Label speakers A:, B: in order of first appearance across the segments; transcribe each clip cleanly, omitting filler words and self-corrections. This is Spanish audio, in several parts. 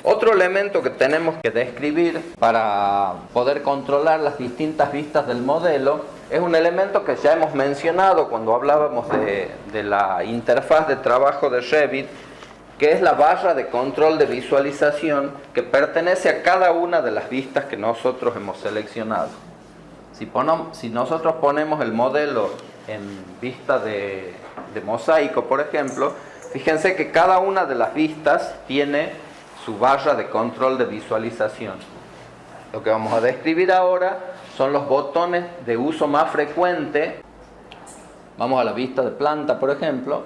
A: Otro elemento que tenemos que describir para poder controlar las distintas vistas del modelo es un elemento que ya hemos mencionado cuando hablábamos de la interfaz de trabajo de Revit, que es la barra de control de visualización que pertenece a cada una de las vistas que nosotros hemos seleccionado. Si nosotros ponemos el modelo en vista de mosaico, por ejemplo, fíjense que cada una de las vistas tiene su barra de control de visualización. Lo que vamos a describir ahora son los botones de uso más frecuente. Vamos a la vista de planta, por ejemplo.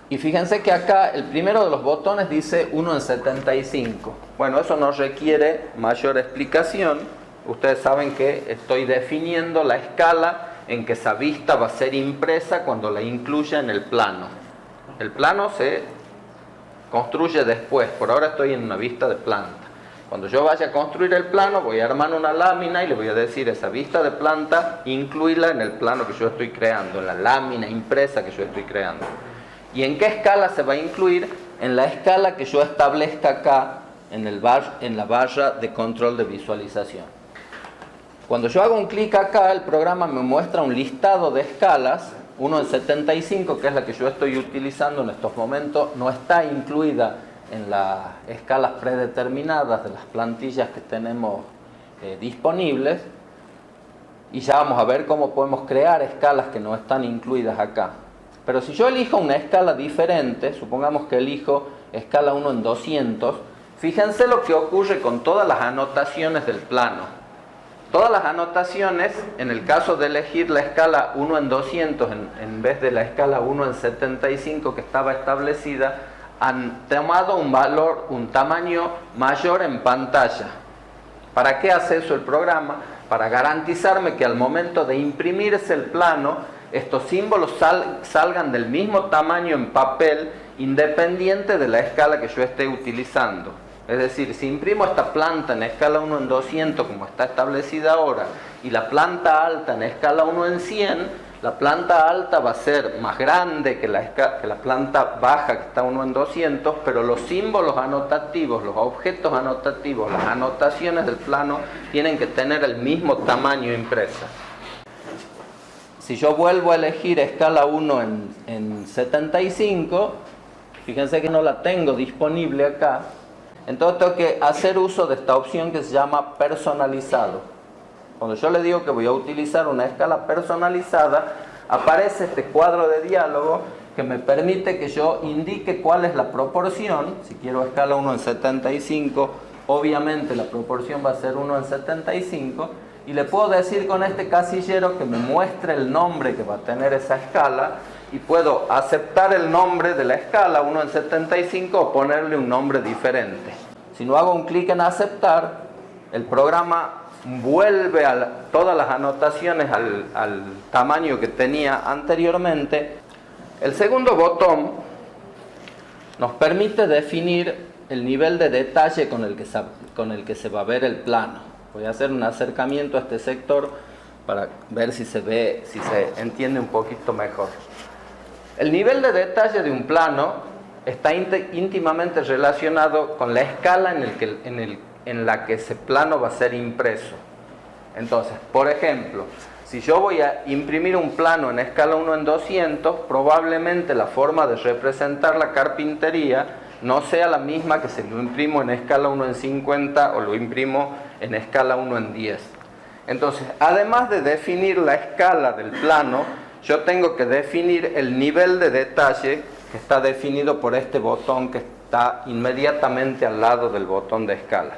A: Y fíjense que acá el primero de los botones dice 1 en 75. Bueno, eso no requiere mayor explicación. Ustedes saben que estoy definiendo la escala en que esa vista va a ser impresa cuando la incluya en el plano. El plano se construye después, por ahora estoy en una vista de planta. Cuando yo vaya a construir el plano, voy a armar una lámina y le voy a decir esa vista de planta, incluirla en el plano que yo estoy creando, en la lámina impresa que yo estoy creando. ¿Y en qué escala se va a incluir? En la escala que yo establezca acá en la barra de control de visualización. Cuando yo hago un clic acá, el programa me muestra un listado de escalas. 1 en 75, que es la que yo estoy utilizando en estos momentos, no está incluida en las escalas predeterminadas de las plantillas que tenemos disponibles. Y ya vamos a ver cómo podemos crear escalas que no están incluidas acá. Pero si yo elijo una escala diferente, supongamos que elijo escala 1 en 200, fíjense lo que ocurre con todas las anotaciones del plano. Todas las anotaciones, en el caso de elegir la escala 1 en 200 en vez de la escala 1 en 75 que estaba establecida, han tomado un tamaño mayor en pantalla. ¿Para qué hace eso el programa? Para garantizarme que al momento de imprimirse el plano, estos símbolos salgan del mismo tamaño en papel, independiente de la escala que yo esté utilizando. Es decir, si imprimo esta planta en escala 1 en 200 como está establecida ahora y la planta alta en escala 1 en 100, la planta alta va a ser más grande que la planta baja que está 1 en 200, pero los símbolos anotativos, los objetos anotativos, las anotaciones del plano tienen que tener el mismo tamaño impresa. Si yo vuelvo a elegir escala 1 en 75, fíjense que no la tengo disponible acá. Entonces tengo que hacer uso de esta opción que se llama personalizado. Cuando yo le digo que voy a utilizar una escala personalizada, aparece este cuadro de diálogo que me permite que yo indique cuál es la proporción. Si quiero escala 1 en 75, obviamente la proporción va a ser 1 en 75. Y le puedo decir con este casillero que me muestre el nombre que va a tener esa escala. Y puedo aceptar el nombre de la escala 1 en 75 o ponerle un nombre diferente. Si no hago un clic en aceptar, el programa vuelve todas las anotaciones al tamaño que tenía anteriormente. El segundo botón nos permite definir el nivel de detalle con el que se va a ver el plano. Voy a hacer un acercamiento a este sector para ver si se entiende un poquito mejor. El nivel de detalle de un plano está íntimamente relacionado con la escala en la que ese plano va a ser impreso. Entonces, por ejemplo, si yo voy a imprimir un plano en escala 1 en 200, probablemente la forma de representar la carpintería no sea la misma que si lo imprimo en escala 1 en 50 o lo imprimo en escala 1 en 10. Entonces, además de definir la escala del plano, yo tengo que definir el nivel de detalle que está definido por este botón que está inmediatamente al lado del botón de escala.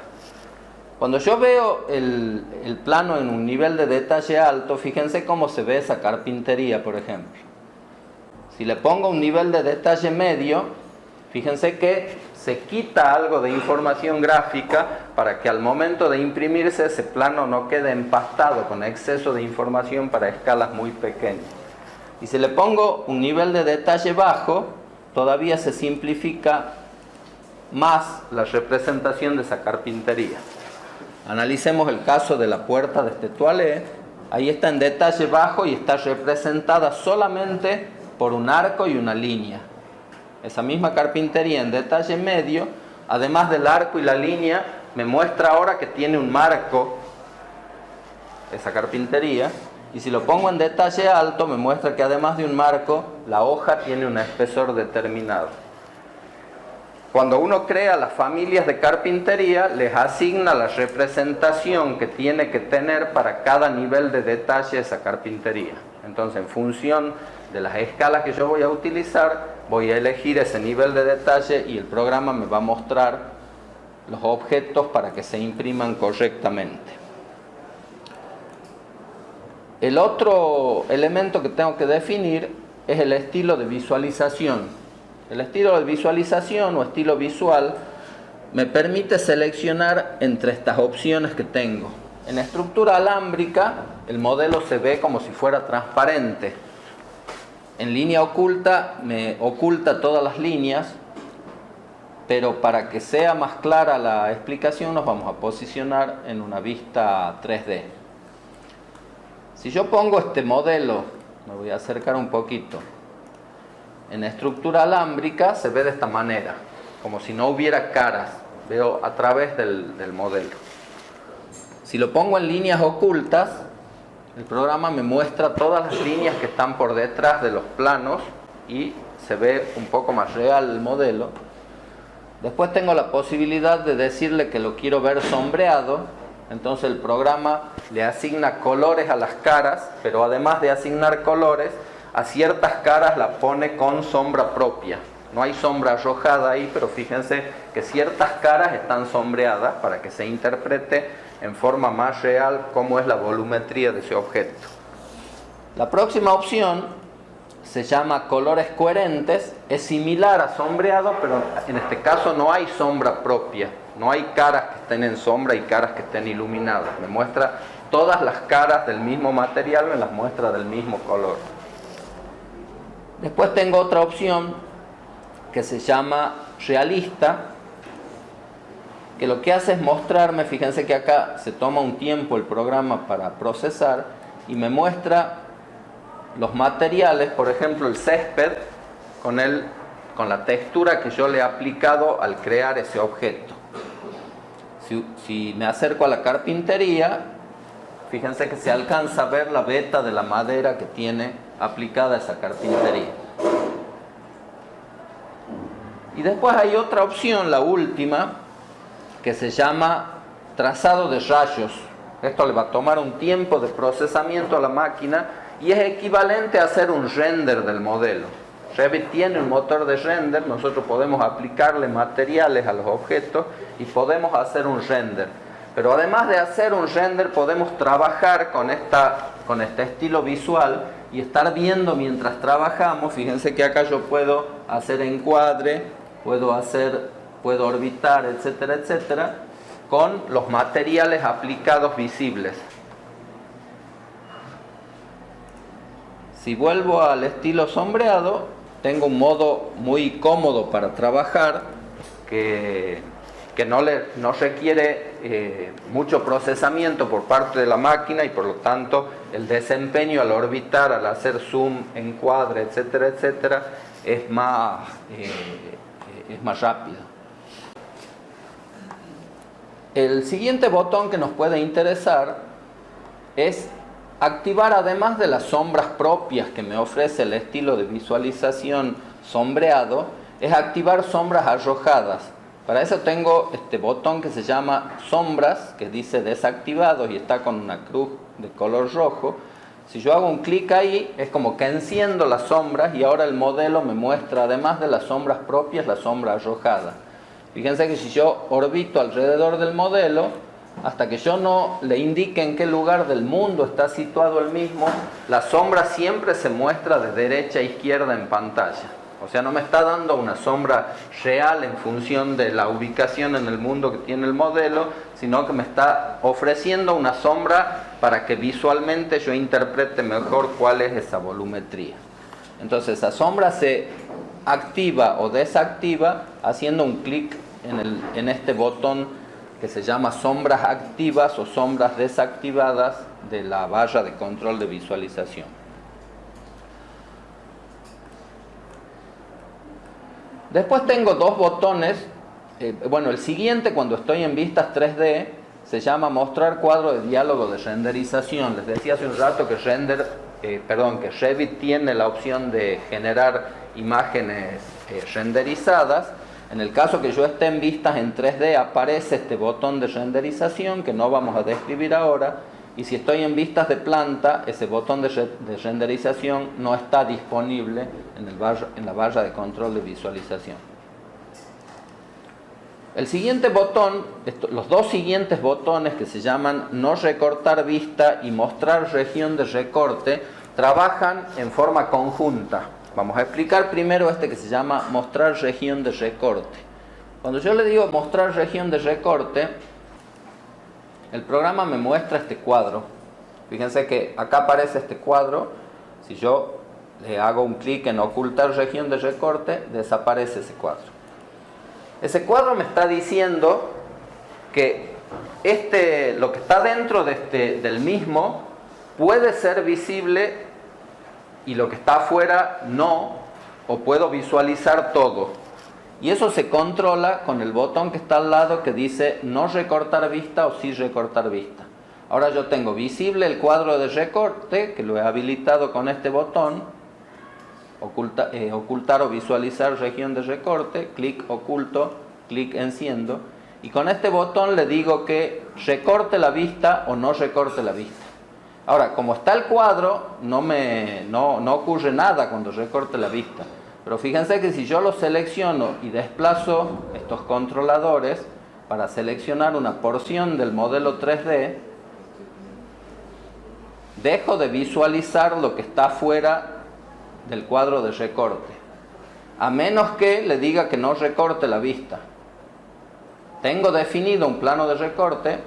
A: Cuando yo veo el plano en un nivel de detalle alto, fíjense cómo se ve esa carpintería, por ejemplo. Si le pongo un nivel de detalle medio, fíjense que se quita algo de información gráfica para que al momento de imprimirse ese plano no quede empastado con exceso de información para escalas muy pequeñas. Y si le pongo un nivel de detalle bajo, todavía se simplifica más la representación de esa carpintería. Analicemos el caso de la puerta de este toilet. Ahí está en detalle bajo y está representada solamente por un arco y una línea. esa misma carpintería en detalle medio, además del arco y la línea, me muestra ahora que tiene un marco esa carpintería, y si lo pongo en detalle alto me muestra que además de un marco, la hoja tiene un espesor determinado. Cuando uno crea las familias de carpintería, les asigna la representación que tiene que tener para cada nivel de detalle esa carpintería. Entonces, en función de las escalas que yo voy a utilizar, voy a elegir ese nivel de detalle y el programa me va a mostrar los objetos para que se impriman correctamente. El otro elemento que tengo que definir es el estilo de visualización. El estilo de visualización o estilo visual me permite seleccionar entre estas opciones que tengo. En la estructura alámbrica, el modelo se ve como si fuera transparente. En línea oculta, me oculta todas las líneas, pero para que sea más clara la explicación, nos vamos a posicionar en una vista 3D. Si yo pongo este modelo, me voy a acercar un poquito, en estructura alámbrica se ve de esta manera, como si no hubiera caras, veo a través del modelo. Si lo pongo en líneas ocultas, el programa me muestra todas las líneas que están por detrás de los planos y se ve un poco más real el modelo. Después tengo la posibilidad de decirle que lo quiero ver sombreado, entonces el programa le asigna colores a las caras, pero además de asignar colores, a ciertas caras la pone con sombra propia. No hay sombra arrojada ahí, pero fíjense que ciertas caras están sombreadas para que se interprete en forma más real cómo es la volumetría de ese objeto. La próxima opción se llama colores coherentes, es similar a sombreado, pero en este caso no hay sombra propia, no hay caras que estén en sombra y caras que estén iluminadas. Me muestra todas las caras del mismo material, me las muestra del mismo color. Después tengo otra opción que se llama realista, que lo que hace es mostrarme, fíjense que acá se toma un tiempo el programa para procesar y me muestra los materiales, por ejemplo el césped, con la textura que yo le he aplicado al crear ese objeto. Si me acerco a la carpintería, fíjense que se alcanza a ver la veta de la madera que tiene aplicada a esa carpintería. Y después hay otra opción, la última, que se llama trazado de rayos. Esto le va a tomar un tiempo de procesamiento a la máquina y es equivalente a hacer un render del modelo. Revit tiene un motor de render, nosotros podemos aplicarle materiales a los objetos y podemos hacer un render. Pero además de hacer un render, podemos trabajar con este estilo visual y estar viendo mientras trabajamos. Fíjense que acá yo puedo hacer encuadre, puedo orbitar, etcétera, etcétera, con los materiales aplicados visibles. Si vuelvo al estilo sombreado, tengo un modo muy cómodo para trabajar que no requiere mucho procesamiento por parte de la máquina y por lo tanto el desempeño al orbitar, al hacer zoom, encuadre, etcétera, etcétera, es más rápido. El siguiente botón que nos puede interesar es activar, además de las sombras propias que me ofrece el estilo de visualización sombreado, es activar sombras arrojadas. Para eso tengo este botón que se llama sombras, que dice desactivados y está con una cruz de color rojo. Si yo hago un clic ahí, es como que enciendo las sombras y ahora el modelo me muestra, además de las sombras propias, la sombra arrojada. Fíjense que si yo orbito alrededor del modelo, hasta que yo no le indique en qué lugar del mundo está situado el mismo, la sombra siempre se muestra de derecha a izquierda en pantalla. O sea, no me está dando una sombra real en función de la ubicación en el mundo que tiene el modelo, sino que me está ofreciendo una sombra para que visualmente yo interprete mejor cuál es esa volumetría. Entonces, esa sombra se activa o desactiva haciendo un clic en este botón que se llama sombras activas o sombras desactivadas de la barra de control de visualización. Después tengo dos botones. Bueno, el siguiente, cuando estoy en vistas 3D, se llama mostrar cuadro de diálogo de renderización. Les decía hace un rato que que Revit tiene la opción de generar imágenes renderizadas. En el caso que yo esté en vistas en 3D, aparece este botón de renderización que no vamos a describir ahora. Y si estoy en vistas de planta, ese botón de renderización no está disponible en la barra de control de visualización. El siguiente botón, los dos siguientes botones, que se llaman no recortar vista y mostrar región de recorte, trabajan en forma conjunta. Vamos a explicar primero este que se llama mostrar región de recorte. Cuando yo le digo mostrar región de recorte, el programa me muestra este cuadro. Fíjense que acá aparece este cuadro. Si yo le hago un clic en ocultar región de recorte, desaparece ese cuadro. Ese cuadro me está diciendo que lo que está dentro del mismo puede ser visible y lo que está afuera no, o puedo visualizar todo. Y eso se controla con el botón que está al lado que dice no recortar vista o sí recortar vista. Ahora yo tengo visible el cuadro de recorte, que lo he habilitado con este botón. Ocultar o visualizar región de recorte, clic oculto, clic enciendo, y con este botón le digo que recorte la vista o no recorte la vista. Ahora, como está el cuadro, no ocurre nada cuando recorte la vista, pero fíjense que si yo lo selecciono y desplazo estos controladores para seleccionar una porción del modelo 3D, dejo de visualizar lo que está fuera del cuadro de recorte, a menos que le diga que no recorte la vista. Tengo definido un plano de recorte,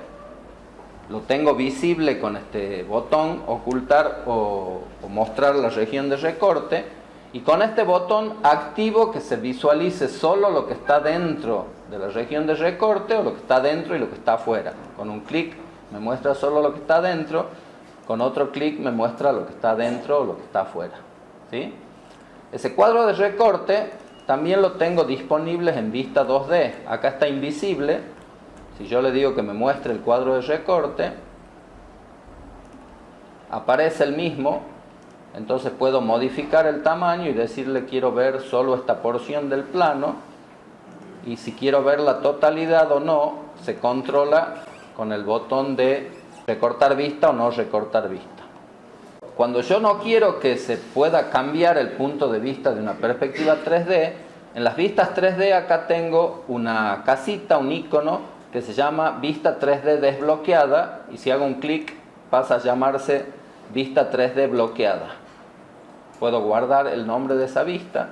A: lo tengo visible con este botón ocultar o mostrar la región de recorte, y con este botón activo que se visualice solo lo que está dentro de la región de recorte o lo que está dentro y lo que está afuera. Con un clic me muestra solo lo que está dentro, con otro clic me muestra lo que está dentro o lo que está afuera. ¿Sí? Ese cuadro de recorte también lo tengo disponible en vista 2D. Acá está invisible. Si yo le digo que me muestre el cuadro de recorte, aparece el mismo. Entonces puedo modificar el tamaño y decirle quiero ver solo esta porción del plano. Y si quiero ver la totalidad o no, se controla con el botón de recortar vista o no recortar vista. Cuando yo no quiero que se pueda cambiar el punto de vista de una perspectiva 3D, en las vistas 3D acá tengo una casita, un icono que se llama vista 3D desbloqueada, y si hago un clic pasa a llamarse vista 3D bloqueada. Puedo guardar el nombre de esa vista.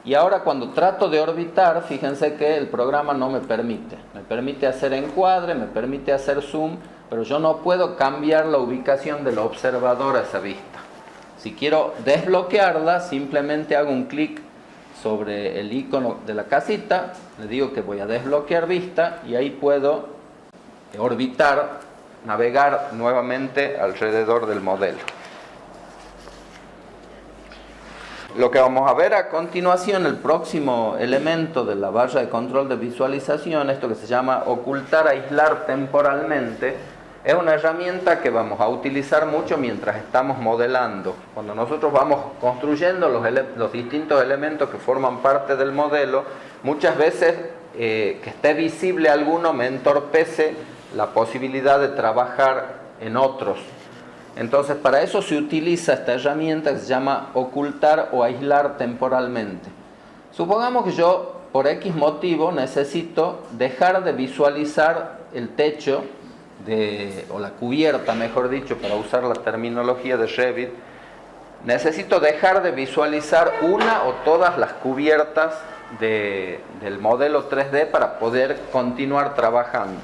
A: Y ahora cuando trato de orbitar, fíjense que el programa no me permite. Me permite hacer encuadre, me permite hacer zoom, pero yo no puedo cambiar la ubicación del observador a esa vista. Si quiero desbloquearla, simplemente hago un clic sobre el icono de la casita, le digo que voy a desbloquear vista y ahí puedo orbitar, navegar nuevamente alrededor del modelo. Lo que vamos a ver a continuación, el próximo elemento de la barra de control de visualización, esto que se llama ocultar, aislar temporalmente, es una herramienta que vamos a utilizar mucho mientras estamos modelando. Cuando nosotros vamos construyendo los distintos elementos que forman parte del modelo, muchas veces que esté visible alguno me entorpece la posibilidad de trabajar en otros. Entonces, para eso se utiliza esta herramienta que se llama ocultar o aislar temporalmente. Supongamos que yo, por X motivo, necesito dejar de visualizar el techo, o la cubierta, mejor dicho, para usar la terminología de Revit. Necesito dejar de visualizar una o todas las cubiertas del modelo 3D para poder continuar trabajando.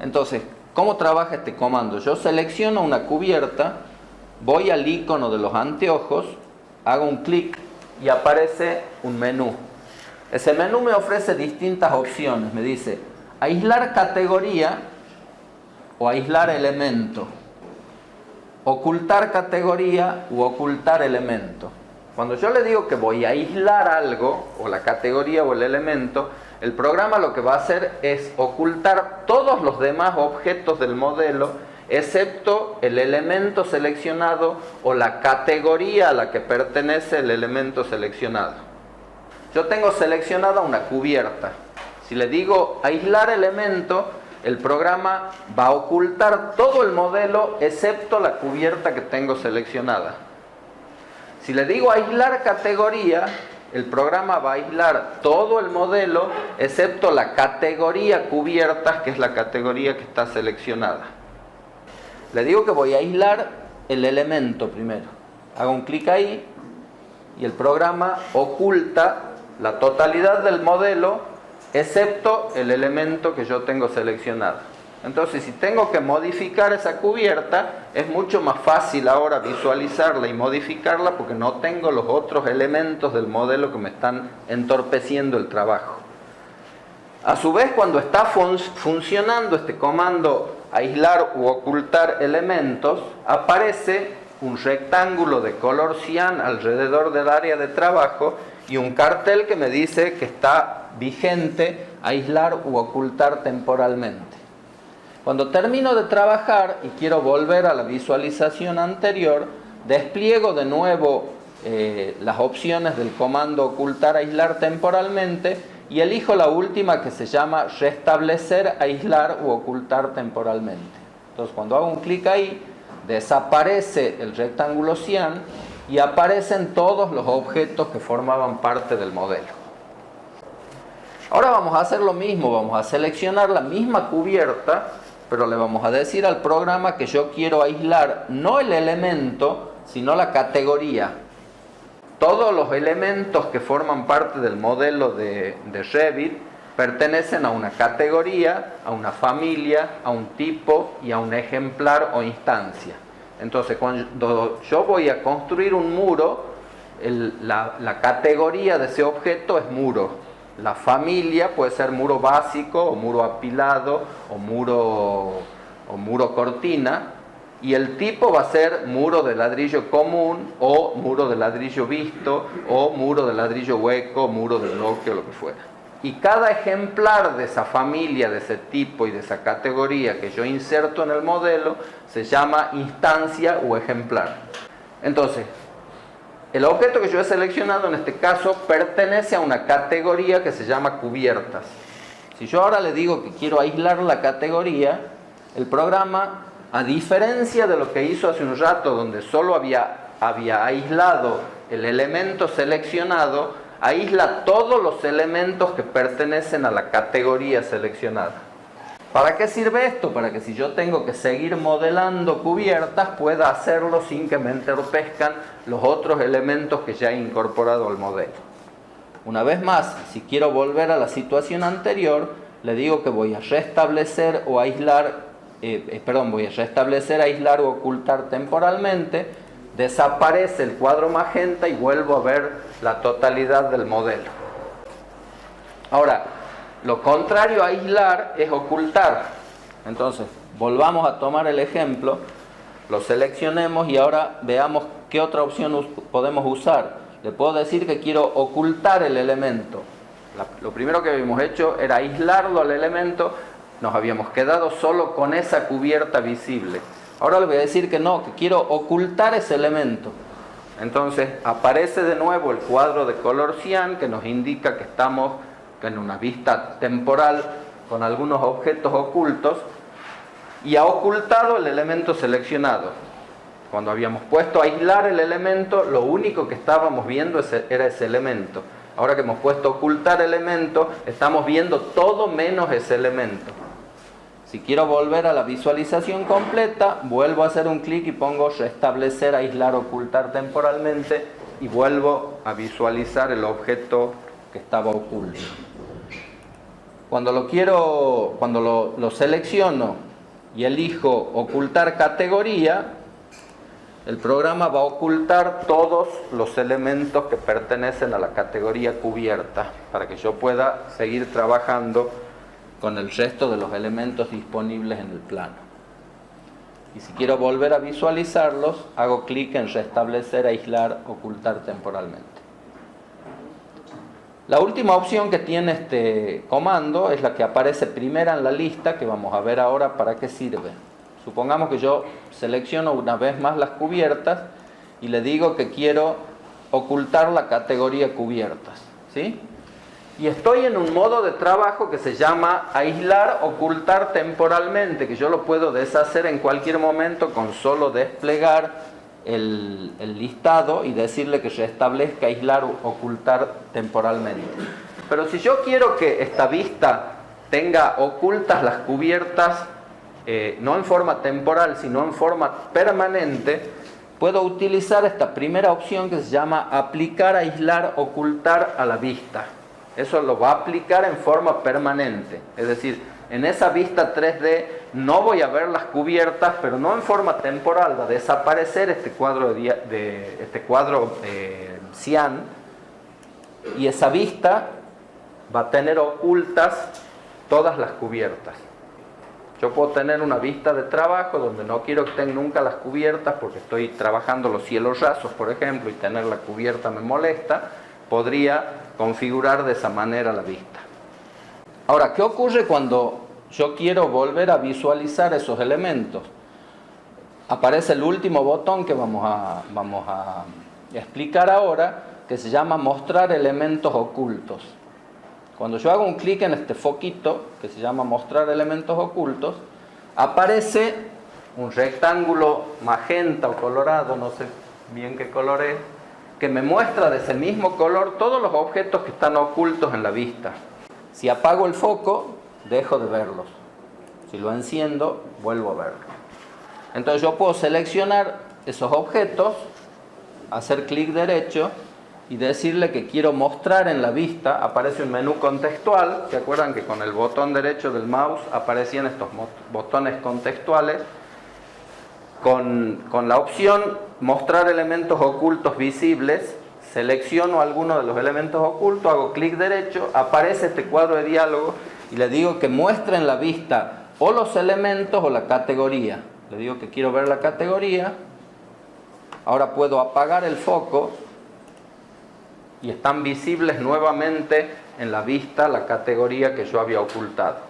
A: Entonces, ¿cómo trabaja este comando? Yo selecciono una cubierta, voy al icono de los anteojos, hago un clic y aparece un menú. Ese menú me ofrece distintas opciones. Me dice aislar categoría o aislar elemento, ocultar categoría u ocultar elemento. Cuando yo le digo que voy a aislar algo, o la categoría o el elemento, el programa lo que va a hacer es ocultar todos los demás objetos del modelo, excepto el elemento seleccionado o la categoría a la que pertenece el elemento seleccionado. Yo tengo seleccionada una cubierta. Si le digo aislar elemento, el programa va a ocultar todo el modelo excepto la cubierta que tengo seleccionada. Si le digo aislar categoría, el programa va a aislar todo el modelo excepto la categoría cubiertas, que es la categoría que está seleccionada. Le digo que voy a aislar el elemento primero. Hago un clic ahí y el programa oculta la totalidad del modelo excepto el elemento que yo tengo seleccionado. Entonces, si tengo que modificar esa cubierta, es mucho más fácil ahora visualizarla y modificarla porque no tengo los otros elementos del modelo que me están entorpeciendo el trabajo. A su vez, cuando está funcionando este comando aislar u ocultar elementos, aparece un rectángulo de color cian alrededor del área de trabajo y un cartel que me dice que está vigente aislar u ocultar temporalmente. Cuando termino de trabajar y quiero volver a la visualización anterior, despliego de nuevo las opciones del comando ocultar aislar temporalmente y elijo la última que se llama restablecer aislar u ocultar temporalmente. Entonces, cuando hago un clic ahí, desaparece el rectángulo cian y aparecen todos los objetos que formaban parte del modelo. Ahora vamos a hacer lo mismo, vamos a seleccionar la misma cubierta, pero le vamos a decir al programa que yo quiero aislar no el elemento, sino la categoría. Todos los elementos que forman parte del modelo de Revit pertenecen a una categoría, a una familia, a un tipo y a un ejemplar o instancia. Entonces, cuando yo voy a construir un muro, la categoría de ese objeto es muro. La familia puede ser muro básico, o muro apilado, o muro cortina, y el tipo va a ser muro de ladrillo común, o muro de ladrillo visto, o muro de ladrillo hueco, o muro de bloque, o lo que fuera. Y cada ejemplar de esa familia, de ese tipo y de esa categoría que yo inserto en el modelo, se llama instancia o ejemplar. Entonces, el objeto que yo he seleccionado en este caso pertenece a una categoría que se llama cubiertas. Si yo ahora le digo que quiero aislar la categoría, el programa, a diferencia de lo que hizo hace un rato, donde solo había aislado el elemento seleccionado, aísla todos los elementos que pertenecen a la categoría seleccionada. ¿Para qué sirve esto? Para que si yo tengo que seguir modelando cubiertas, pueda hacerlo sin que me entorpezcan los otros elementos que ya he incorporado al modelo. Una vez más, si quiero volver a la situación anterior, le digo que voy a restablecer o aislar, aislar o ocultar temporalmente, desaparece el cuadro magenta y vuelvo a ver la totalidad del modelo. Ahora, lo contrario a aislar es ocultar. Entonces, volvamos a tomar el ejemplo, lo seleccionemos y ahora veamos qué otra opción podemos usar. Le puedo decir que quiero ocultar el elemento. Lo primero que habíamos hecho era aislarlo al elemento, nos habíamos quedado solo con esa cubierta visible. Ahora le voy a decir que no, que quiero ocultar ese elemento. Entonces aparece de nuevo el cuadro de color cian que nos indica que estamos en una vista temporal con algunos objetos ocultos y ha ocultado el elemento seleccionado. Cuando habíamos puesto a aislar el elemento, lo único que estábamos viendo era ese elemento. Ahora que hemos puesto a ocultar elemento, estamos viendo todo menos ese elemento. Si quiero volver a la visualización completa, vuelvo a hacer un clic y pongo restablecer, aislar, ocultar temporalmente y vuelvo a visualizar el objeto que estaba oculto. Cuando lo selecciono y elijo ocultar categoría, el programa va a ocultar todos los elementos que pertenecen a la categoría cubierta para que yo pueda seguir trabajando con el resto de los elementos disponibles en el plano. Y si quiero volver a visualizarlos, hago clic en restablecer, aislar, ocultar temporalmente. La última opción que tiene este comando es la que aparece primera en la lista, que vamos a ver ahora para qué sirve. Supongamos que yo selecciono una vez más las cubiertas y le digo que quiero ocultar la categoría cubiertas, ¿sí? Y estoy en un modo de trabajo que se llama aislar, ocultar temporalmente, que yo lo puedo deshacer en cualquier momento con solo desplegar el listado y decirle que restablezca, aislar, ocultar temporalmente. Pero si yo quiero que esta vista tenga ocultas las cubiertas, no en forma temporal, sino en forma permanente, puedo utilizar esta primera opción que se llama aplicar, aislar, ocultar a la vista. Eso lo va a aplicar en forma permanente. Es decir, en esa vista 3D no voy a ver las cubiertas, pero no en forma temporal. Va a desaparecer este cuadro cian, y esa vista va a tener ocultas todas las cubiertas. Yo puedo tener una vista de trabajo donde no quiero que estén nunca las cubiertas porque estoy trabajando los cielos rasos, por ejemplo, y tener la cubierta me molesta. Podría configurar de esa manera la vista. Ahora, ¿qué ocurre cuando yo quiero volver a visualizar esos elementos? Aparece el último botón que vamos a explicar ahora, que se llama mostrar elementos ocultos. Cuando yo hago un clic en este foquito, que se llama mostrar elementos ocultos, aparece un rectángulo magenta o colorado, no sé bien qué color es, que me muestra de ese mismo color todos los objetos que están ocultos en la vista. Si apago el foco, dejo de verlos. Si lo enciendo, vuelvo a verlos. Entonces yo puedo seleccionar esos objetos, hacer clic derecho y decirle que quiero mostrar en la vista. Aparece un menú contextual. ¿Se acuerdan que con el botón derecho del mouse aparecían estos botones contextuales? Con la opción mostrar elementos ocultos visibles, selecciono alguno de los elementos ocultos, hago clic derecho, aparece este cuadro de diálogo y le digo que muestre en la vista o los elementos o la categoría. Le digo que quiero ver la categoría. Ahora puedo apagar el foco y están visibles nuevamente en la vista la categoría que yo había ocultado.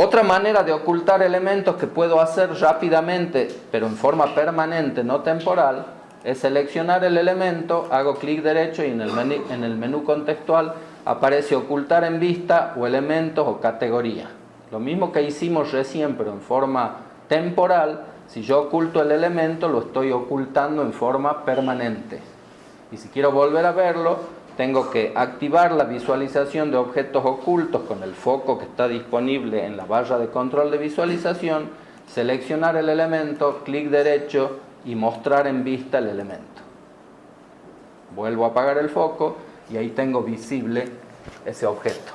A: Otra manera de ocultar elementos que puedo hacer rápidamente, pero en forma permanente, no temporal, es seleccionar el elemento, hago clic derecho y en el menú contextual aparece ocultar en vista o elementos o categoría. Lo mismo que hicimos recién, pero en forma temporal. Si yo oculto el elemento, lo estoy ocultando en forma permanente. Y si quiero volver a verlo, tengo que activar la visualización de objetos ocultos con el foco que está disponible en la barra de control de visualización, seleccionar el elemento, clic derecho y mostrar en vista el elemento. Vuelvo a apagar el foco y ahí tengo visible ese objeto.